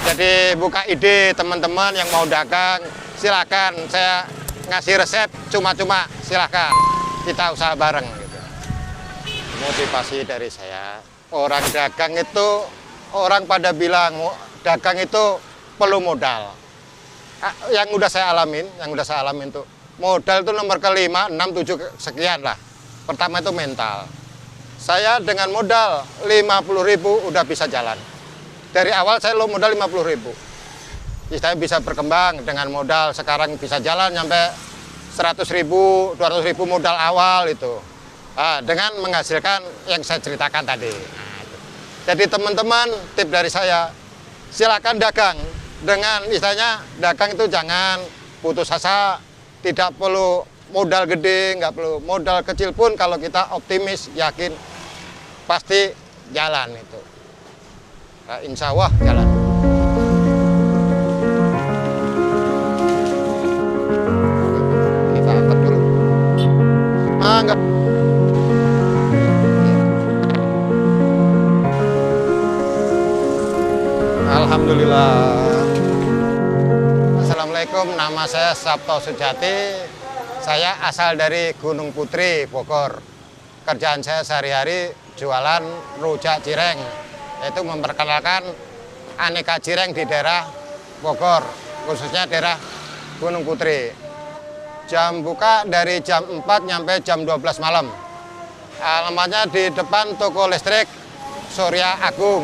Jadi buka ide teman-teman yang mau dagang, silakan. Saya ngasih resep cuma-cuma, silakan. Kita usaha bareng. Gitu. Motivasi dari saya, orang dagang itu, orang pada bilang dagang itu perlu modal. Yang udah saya alamin tuh, modal itu nomor ke-5, 6, 7, sekian lah. Pertama itu mental. Saya dengan modal 50.000 udah bisa jalan. Dari awal saya modal 50.000. Saya bisa berkembang dengan modal, sekarang bisa jalan sampai 100.000, 200.000 modal awal itu. Dengan menghasilkan yang saya ceritakan tadi. Jadi teman-teman, tip dari saya, silakan dagang. Dengan istilahnya dagang itu jangan putus asa, tidak perlu modal gede, nggak perlu modal kecil pun kalau kita optimis, yakin pasti jalan itu. Insya Allah jalan. Kita angkat dulu. Enggak. Alhamdulillah. Assalamualaikum, nama saya Sabto Sujati. Saya asal dari Gunung Putri, Bogor. Kerjaan saya sehari-hari jualan rujak cireng. Yaitu memperkenalkan aneka cireng di daerah Bogor, khususnya daerah Gunung Putri. Jam buka dari jam 4 sampai jam 12 malam. Alamatnya di depan toko listrik Surya Agung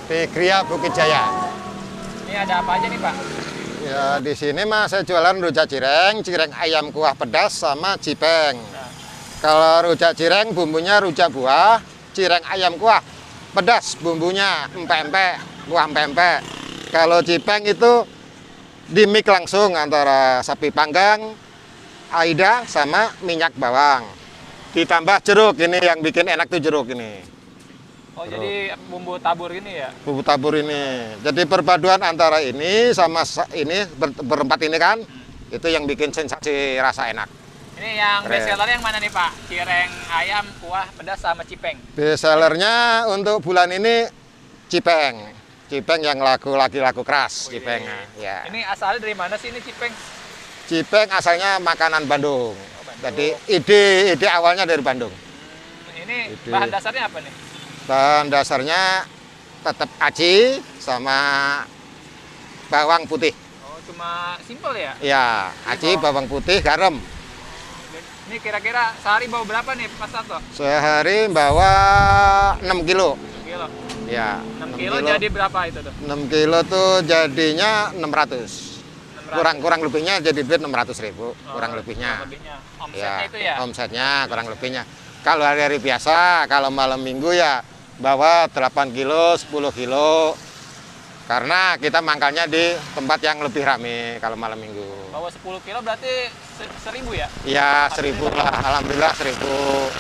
di Gria Bukit Jaya. Ini ada apa aja nih Pak? Ya di sini mah saya jualan rujak cireng, cireng ayam kuah pedas sama cipeng. Nah. Kalau rujak cireng bumbunya rujak buah, cireng ayam kuah pedas bumbunya empek-empek, kuah empek-empek. Kalau cipeng itu dimik langsung antara sapi panggang, aida sama minyak bawang. Ditambah jeruk, ini yang bikin enak tuh jeruk ini. Oh jeruk. Jadi bumbu tabur ini ya? Bumbu tabur ini. Jadi perpaduan antara ini sama ini berempat ini kan, itu yang bikin sensasi rasa enak. Ini yang best seller yang mana nih Pak? Cireng ayam, kuah, pedas, sama cipeng. Best sellernya untuk bulan ini cipeng. Cipeng yang lagi laku keras, cipeng. Ya. Ini asalnya dari mana sih ini cipeng? Cipeng asalnya makanan Bandung. Bandung. Jadi ide awalnya dari Bandung. Ini bahan dasarnya apa nih? Bahan dasarnya tetap aci sama bawang putih. Oh cuma simple ya? Ya, aci, bawang putih, garam. Ini kira-kira sehari bawa berapa nih Pak Sarto? Sehari bawa 6 kilo. 6 kilo? Ya. 6 kilo jadi berapa itu tuh? 6 kilo tuh jadinya 600. Kurang lebihnya jadi duit 600.000. Kurang lebihnya. Omsetnya Ya, itu ya? omsetnya kurang lebihnya. Kalau hari-hari biasa, kalau malam minggu ya bawa 8 kilo, 10 kilo. Karena kita mangkalnya di tempat yang lebih rame kalau malam minggu. Bawa 10 kilo berarti 1.000 ya? Iya, 1.000 lah. Alhamdulillah 1.000.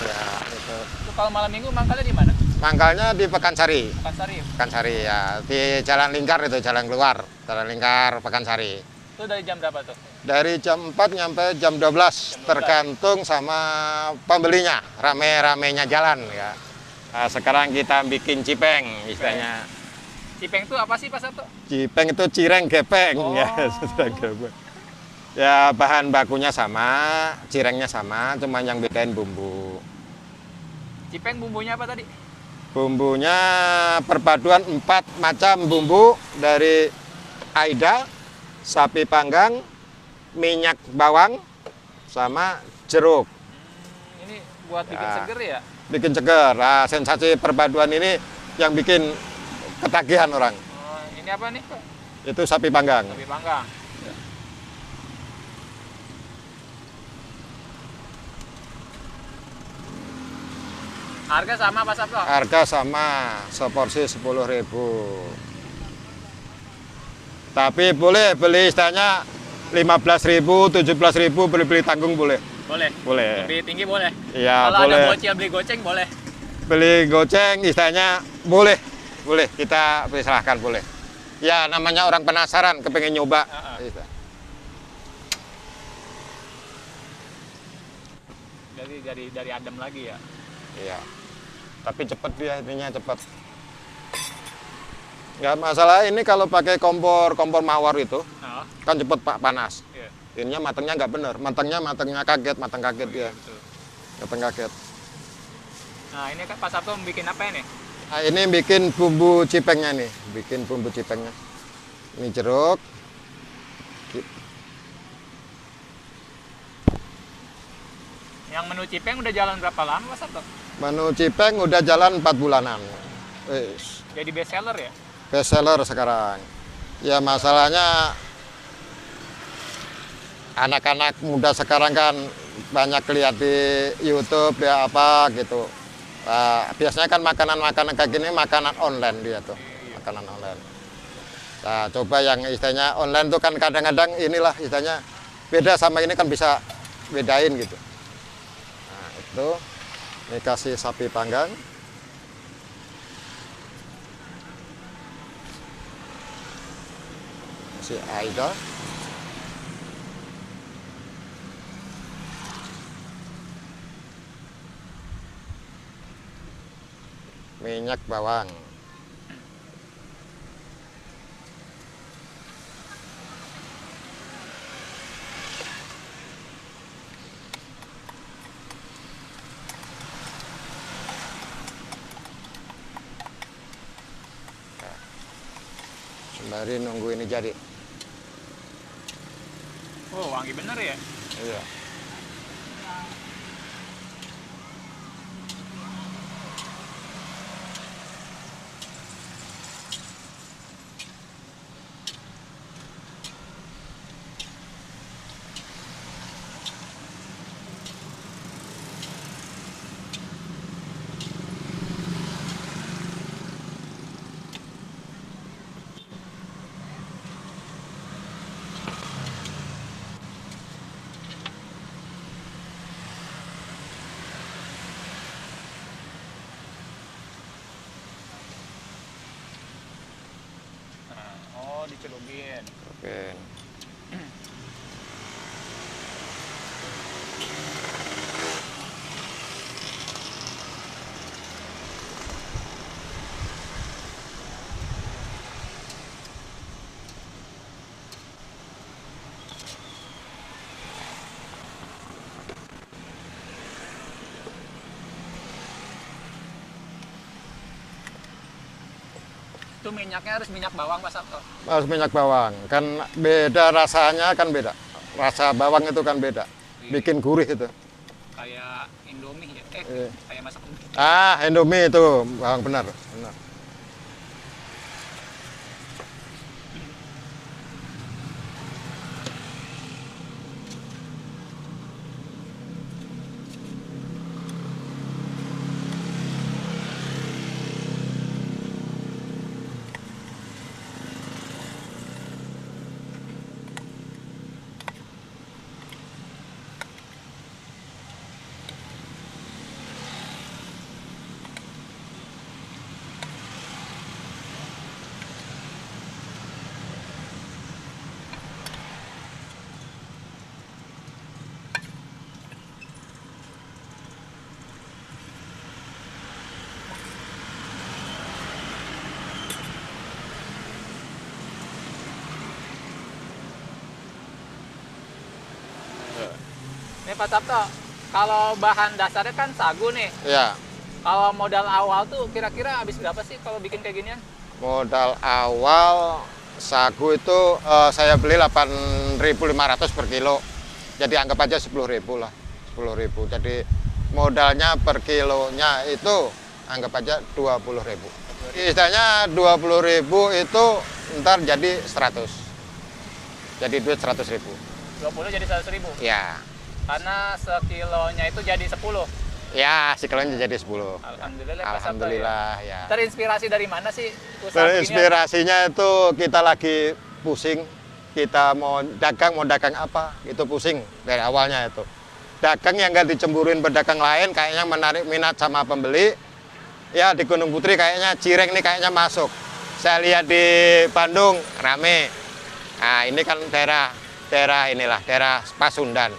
Ya, gitu. Itu kalau malam minggu mangkalnya di mana? Mangkalnya di Pekansari. Pekansari. Pekansari ya, di Jalan Lingkar itu, jalan keluar. Jalan Lingkar Pekansari. Itu dari jam berapa tuh? Dari jam 4 sampai jam 12, tergantung sama pembelinya, rame-ramenya jalan ya. Nah, sekarang kita bikin cipeng istilahnya. Cipeng itu apa sih Pak Sarto? Cipeng itu cireng gepeng ya, cireng gepeng. Ya bahan bakunya sama, cirengnya sama, cuma yang bedain bumbu. Cipeng bumbunya apa tadi? Bumbunya perpaduan 4 macam bumbu dari aida, sapi panggang, minyak bawang, sama jeruk. Ini buat bikin seger ya? Bikin seger. Nah, sensasi perpaduan ini yang bikin ketagihan orang. Oh, ini apa nih Pak? Itu sapi panggang. Sapi panggang. Ya. Harga sama Pak Sabto? Harga sama, seporsi 10.000. Tapi boleh beli istilahnya 15.000, 17.000, beli tanggung boleh. Boleh. Boleh. Lebih tinggi boleh. Iya, kalau boleh. ada bocil beli goceng boleh. Beli goceng istilahnya boleh. Boleh, kita silahkan boleh. Ya namanya orang penasaran, kepengen nyoba. Dari adem lagi ya? Iya. Tapi cepet dia, ininya cepet. Nggak masalah, ini kalau pakai kompor mawar itu Oh, kan cepet Pak panas. iya. Ininya matangnya nggak bener, matangnya kaget, matang kaget dia, Betul. matang kaget. Nah, ini kan Pak Sabto bikin apa ini? Nah, ini bikin bumbu cipengnya nih, bikin bumbu cipengnya. Ini jeruk. Yang menu cipeng udah jalan berapa lama Pak Sabto? Menu cipeng udah jalan 4 bulanan. Wis, Jadi best seller ya? best seller sekarang. Ya masalahnya anak-anak muda sekarang kan banyak lihat di YouTube ya apa gitu. Biasanya kan makanan-makanan kayak gini makanan online dia tuh, makanan online. Nah, coba yang istilahnya online tuh kan kadang-kadang inilah istilahnya beda sama ini kan bisa bedain gitu. Nah, itu ini kasih sapi panggang. Si Aida. Minyak bawang. Sembari nunggu ini jadi. Oh, wangi bener ya? Iya. Nah, oh, dicelupin. Oke. Itu minyaknya harus minyak bawang Pak Sabto. Harus minyak bawang. Kan beda rasanya kan beda. Rasa bawang itu kan beda. Bikin gurih itu. Kayak Indomie ya? Iya. Kayak masak mie. Indomie itu bawang benar, benar. Nih Pak Sabto, kalau bahan dasarnya kan sagu nih. Ya, Kalau modal awal tuh kira-kira habis berapa sih kalau bikin kayak ginian? modal awal sagu itu saya beli 8.500 per kilo. Jadi anggap aja 10.000 lah. 10.000. Jadi modalnya per kilonya itu anggap aja 20.000. Istilahnya 20.000 itu ntar jadi 100. Jadi duit 100.000. 20 jadi 100.000. Ya. Karena sekilonya itu jadi 10. Ya, sekilonya jadi 10. Alhamdulillah Pak Sabto ya. Alhamdulillah ya. Terinspirasi dari mana sih usaha beginian? Terinspirasinya itu kita lagi pusing, kita mau dagang apa, itu pusing dari awalnya itu. Dagang yang nggak dicemburuin pedagang lain kayaknya menarik minat sama pembeli. Ya di Gunung Putri kayaknya cireng nih kayaknya masuk. Saya lihat di Bandung rame. Nah ini kan daerah Pasundan.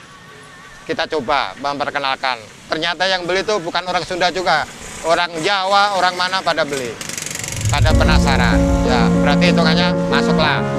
Kita coba memperkenalkan. Ternyata yang beli itu bukan orang Sunda juga, orang Jawa, orang mana pada beli. pada penasaran. Ya, berarti hitungannya masuklah.